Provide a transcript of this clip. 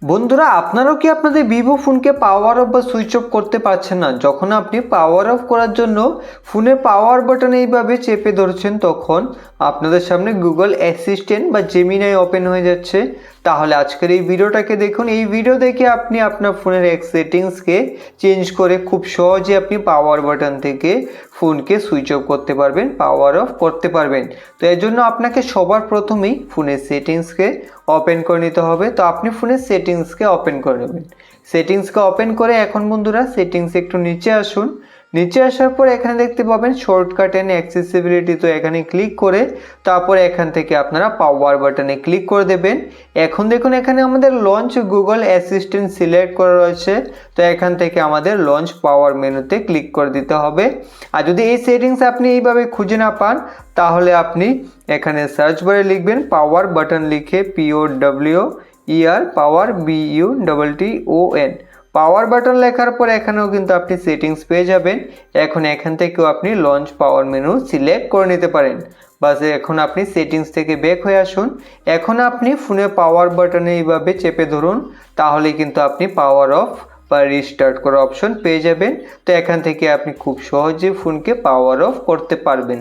বন্ধুরা, আপনারাও কি আপনাদের ভিভো ফোনকে পাওয়ার অফ বা সুইচ অফ করতে পারছেন না? যখন আপনি পাওয়ার অফ করার জন্য ফোনের পাওয়ার বাটন এইভাবে চেপে ধরছেন, তখন আপনাদের সামনে গুগল অ্যাসিস্ট্যান্ট বা জেমিনাই ওপেন হয়ে যাচ্ছে। তাহলে আজকের এই ভিডিওটাকে দেখুন। এই ভিডিও দেখে আপনি আপনার ফোনের এক সেটিংসকে চেঞ্জ করে খুব সহজে আপনি পাওয়ার বাটন থেকে ফোনকে সুইচ অফ করতে পারবেন, পাওয়ার অফ করতে পারবেন। তো এর জন্য আপনাকে সবার প্রথমেই ফোনের সেটিংসকে ওপেন করে নিতে হবে। তো আপনি ফোনের সেটিংসকে ওপেন করে নেবেন। সেটিংসকে ওপেন করে এখন বন্ধুরা সেটিংস একটু নিচে আসুন। নিচে আসার পর এখানে দেখতে পাবেন শর্টকাট এন্ড অ্যাক্সেসিবিলিটি। তো এখানে ক্লিক করে তারপরে এখান থেকে আপনারা পাওয়ার বাটনে ক্লিক করে দেবেন। এখন দেখুন এখানে আমাদের লঞ্চ গুগল অ্যাসিস্ট্যান্ট সিলেক্ট করা রয়েছে। তো এখান থেকে আমাদের লঞ্চ পাওয়ার মেনুতে ক্লিক করে দিতে হবে। আর যদি এই সেটিংস আপনি এইভাবে খুঁজে না পান, তাহলে আপনি এখানে সার্চ বারে লিখবেন পাওয়ার বাটন, লিখে POWER পাওয়ার BUTTON পাওয়ার বাটন লেখার পর এখানেও কিন্তু আপনি সেটিংস পেয়ে যাবেন। এখন এখান থেকেও আপনি লঞ্চ পাওয়ার মেনু সিলেক্ট করে নিতে পারেন। বাস এখন আপনি সেটিংস থেকে ব্যাক হয়ে আসুন। এখন আপনি ফোনে পাওয়ার বাটনে এইভাবে চেপে ধরুন, তাহলে কিন্তু আপনি পাওয়ার অফ বা রিস্টার্ট করার অপশন পেয়ে যাবেন। তো এখান থেকে আপনি খুব সহজে ফোনকে পাওয়ার অফ করতে পারবেন।